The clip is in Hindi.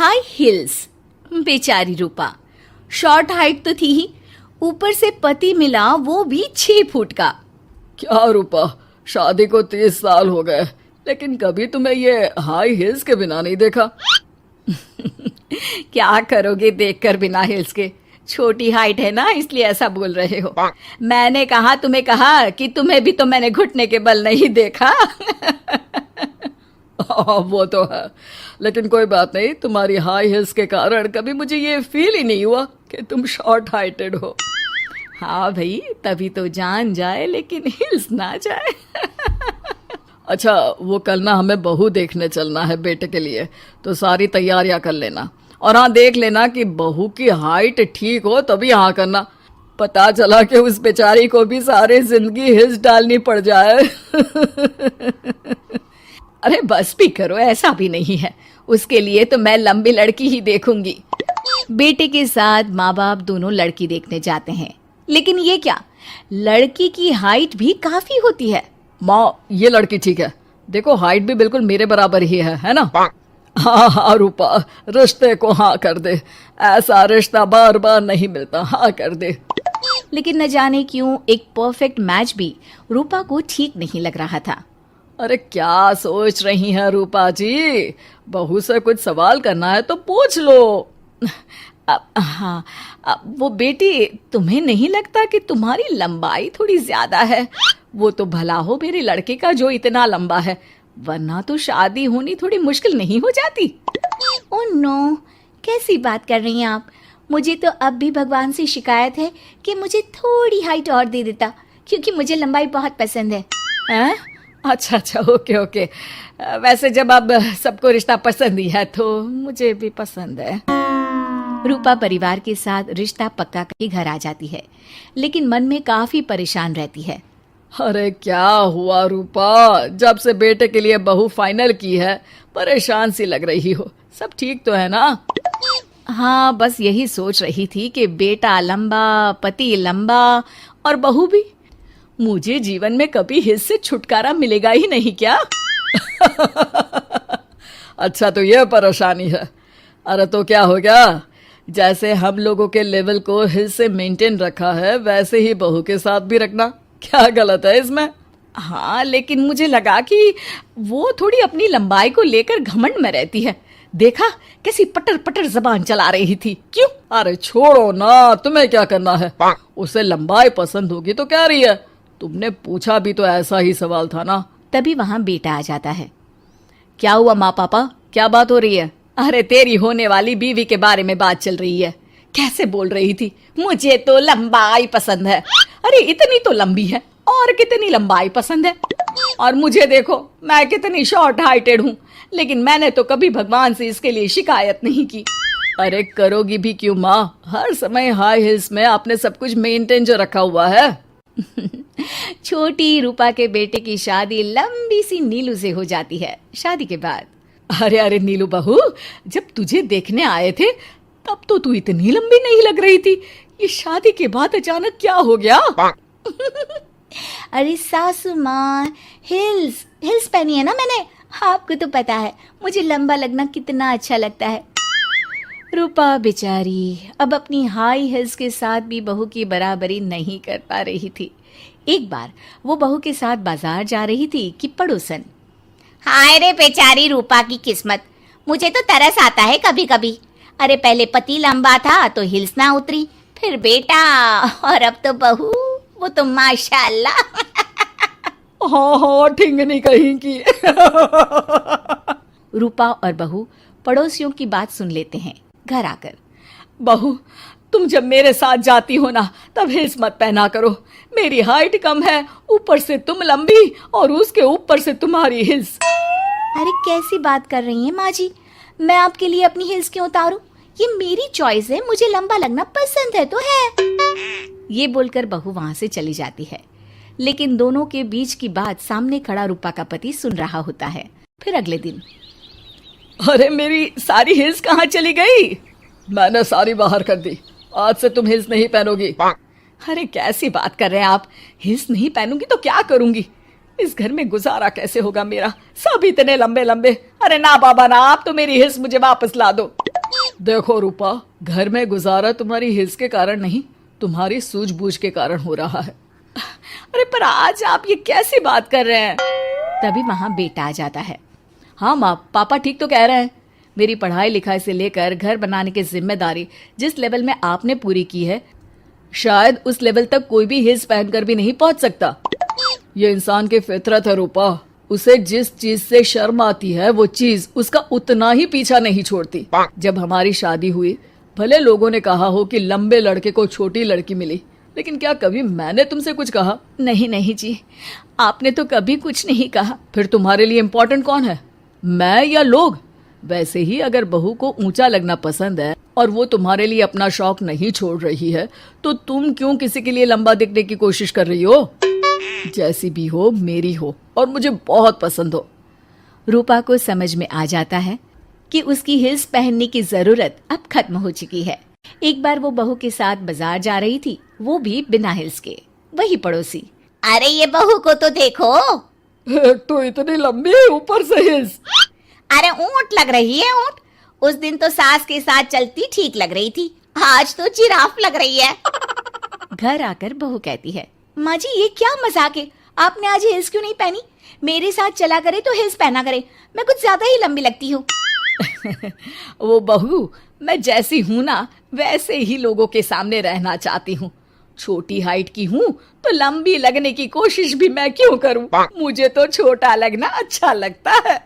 High heels. बेचारी रूपा, शॉर्ट हाइट तो थी ही, ऊपर से पति मिला वो भी 6 फुट का। क्या रूपा, शादी को 30 साल हो गए, लेकिन कभी तुम्हें ये हाई हिल्स के बिना नहीं देखा। क्या करोगे देखकर बिना हिल्स के, छोटी हाइट है ना इसलिए ऐसा बोल रहे हो। मैंने कहा तुम्हें कहा कि तुम्हें भी तो मैंने घुटने के बल नहीं देखा। वो तो है, लेकिन कोई बात नहीं, तुम्हारी हाई हिल्स के कारण कभी मुझे ये फील ही नहीं हुआ कि तुम शॉर्ट हाइटेड हो। हाँ भाई, तभी तो जान जाए लेकिन हिल्स ना जाए। अच्छा, वो कल ना हमें बहू देखने चलना है बेटे के लिए, तो सारी तैयारियां कर लेना। और हाँ, देख लेना कि बहू की हाइट ठीक हो तभी हाँ करना। पता चला कि उस बेचारी को भी सारी जिंदगी हिल्स डालनी पड़ जाए। अरे बस भी करो, ऐसा भी नहीं है, उसके लिए तो मैं लंबी लड़की ही देखूंगी। बेटे के साथ माँ बाप दोनों लड़की देखने जाते हैं, लेकिन ये क्या, लड़की की हाइट भी काफी होती है। माँ, ये लड़की ठीक है, देखो हाइट भी बिल्कुल मेरे बराबर ही है ना। हाँ हाँ रूपा, रिश्ते को हाँ कर दे, ऐसा रिश्ता बार बार नहीं मिलता, हाँ कर दे। लेकिन न जाने क्यों एक परफेक्ट मैच भी रूपा को ठीक नहीं लग रहा था। अरे क्या सोच रही हैं रूपा जी, बहू से कुछ सवाल करना है तो पूछ लो। हाँ, वो बेटी, तुम्हें नहीं लगता कि तुम्हारी लंबाई थोड़ी ज्यादा है? वो तो भला हो मेरे लड़के का जो इतना लंबा है, वरना तो शादी होनी थोड़ी मुश्किल नहीं हो जाती। ओह नो, कैसी बात कर रही हैं आप? मुझे तो अब भी भगवान से शिकायत है कि मुझे थोड़ी हाइट और दे देता, क्योंकि मुझे लंबाई बहुत पसंद है। हैं? अच्छा अच्छा, ओके ओके। वैसे जब अब सबको रिश्ता पसंद ही है तो मुझे भी पसंद है। रूपा परिवार के साथ रिश्ता पक्का करके घर आ जाती है, लेकिन मन में काफी परेशान रहती है। अरे क्या हुआ रूपा, जब से बेटे के लिए बहू फाइनल की है परेशान सी लग रही हो, सब ठीक तो है ना? हाँ, बस यही सोच रही थी कि बेटा लंबा, पति लंबा और बहू भी। मुझे जीवन में कभी हिस्स से छुटकारा मिलेगा ही नहीं क्या? अच्छा, तो ये परेशानी है। अरे तो क्या हो गया, जैसे हम लोगों के लेवल को हिस्स से मेंटेन रखा है वैसे ही बहू के साथ भी रखना, क्या गलत है इसमें? हाँ, लेकिन मुझे लगा कि वो थोड़ी अपनी लंबाई को लेकर घमंड में रहती है। देखा कैसी पटर पटर जबान चला रही थी। क्यों? अरे छोड़ो ना, तुम्हें क्या करना है, उसे लंबाई पसंद होगी तो क्या रही है, तुमने पूछा भी तो ऐसा ही सवाल था ना। तभी वहां बेटा आ जाता है। क्या हुआ माँ पापा, क्या बात हो रही है? अरे तेरी होने वाली बीवी के बारे में बात चल रही है। कैसे बोल रही थी, मुझे तो लंबाई पसंद है। अरे इतनी तो लंबी है, और कितनी लंबाई पसंद है? और मुझे देखो, मैं कितनी शॉर्ट हाइटेड हूँ, लेकिन मैंने तो कभी भगवान से इसके लिए शिकायत नहीं की। अरे करोगी भी क्यों माँ, हर समय हाई हिल्स में आपने सब कुछ मेंटेन जो रखा हुआ है। छोटी रूपा के बेटे की शादी लंबी सी नीलू से हो जाती है। शादी के बाद, अरे अरे नीलू बहू, जब तुझे देखने आए थे तब तो तू इतनी लंबी नहीं लग रही थी, ये शादी के बाद अचानक क्या हो गया? अरे सासू माँ, हिल्स हिल्स पहनी है ना मैंने, आपको तो पता है मुझे लंबा लगना कितना अच्छा लगता है। रूपा बेचारी अब अपनी हाई हिल्स के साथ भी बहू की बराबरी नहीं कर पा रही थी। एक बार वो बहू के साथ बाजार जा रही थी कि पड़ोसन, हाय रे बेचारी रूपा की किस्मत, मुझे तो तरस आता है कभी कभी। अरे पहले पति लंबा था तो हिल्स ना उतरी, फिर बेटा, और अब तो बहू, वो तो माशाल्लाह। हाँ हाँ, ठिंगनी कहीं की। रूपा और बहू पड़ोसियों की बात सुन लेते हैं। घर आकर, बहू तुम जब मेरे साथ जाती हो ना तब हिल्स मत पहना करो, मेरी हाइट कम है, ऊपर से तुम लंबी और उसके ऊपर से तुम्हारी हिल्स। अरे कैसी बात कर रही हैं माँ जी, मैं आपके लिए अपनी हिल्स क्यों उतारूं? ये मेरी चॉइस है, मुझे लंबा लगना पसंद है तो है। ये बोलकर बहू वहां से चली जाती है, लेकिन दोनों के बीच की बात सामने खड़ा रूपा का पति सुन रहा होता है। फिर अगले दिन, अरे मेरी सारी हिल्स कहाँ चली गई? मैंने सारी बाहर कर दी, आज से तुम हिल्स नहीं पहनोगी। अरे कैसी बात कर रहे हैं आप, हिल्स नहीं पहनूंगी तो क्या करूंगी? इस घर में गुजारा कैसे होगा मेरा, सब इतने लंबे लंबे। अरे ना बाबा ना, आप तो मेरी हिल्स मुझे वापस ला दो। देखो रूपा, घर में गुजारा तुम्हारी हिल्स के कारण नहीं, तुम्हारी सूझबूझ के कारण हो रहा है। अरे पर आज आप ये कैसी बात कर रहे हैं? तभी वहां बेटा आ जाता है। हाँ माँ, पापा ठीक तो कह रहे हैं। मेरी पढ़ाई लिखाई से लेकर घर बनाने की जिम्मेदारी जिस लेवल में आपने पूरी की है, शायद उस लेवल तक कोई भी हिल्स पहनकर भी नहीं पहुंच सकता। ये इंसान की फितरत है रूपा, उसे जिस चीज से शर्म आती है वो चीज उसका उतना ही पीछा नहीं छोड़ती। जब हमारी शादी हुई, भले लोगों ने कहा हो कि लंबे लड़के को छोटी लड़की मिली, लेकिन क्या कभी मैंने तुमसे कुछ कहा? नहीं नहीं जी, आपने तो कभी कुछ नहीं कहा। फिर तुम्हारे लिए इम्पोर्टेंट कौन है, मैं या लोग? वैसे ही अगर बहू को ऊंचा लगना पसंद है और वो तुम्हारे लिए अपना शौक नहीं छोड़ रही है, तो तुम क्यों किसी के लिए लंबा दिखने की कोशिश कर रही हो? जैसी भी हो, मेरी हो और मुझे बहुत पसंद हो। रूपा को समझ में आ जाता है कि उसकी हिल्स पहनने की जरूरत अब खत्म हो चुकी है। एक बार वो बहू के साथ बाजार जा रही थी, वो भी बिना हिल्स के। वही पड़ोसी, अरे ये बहू को तो देखो, एक तो इतनी लंबी है, ऊपर से हिल्स। अरे ऊंट लग रही है ऊंट। उस दिन तो सास के साथ चलती ठीक लग रही थी, आज तो जिराफ लग रही है। घर आकर बहू कहती है, माँ जी ये क्या मजाक है, आपने आज हिल्स क्यों नहीं पहनी? मेरे साथ चला करे तो हिल्स पहना करे, मैं कुछ ज्यादा ही लंबी लगती हूँ। वो बहू, मैं जैसी हूँ ना वैसे ही लोगों के सामने रहना चाहती हूँ। छोटी हाइट की हूँ तो लंबी लगने की कोशिश भी मैं क्यों करूँ? मुझे तो छोटा लगना अच्छा लगता है।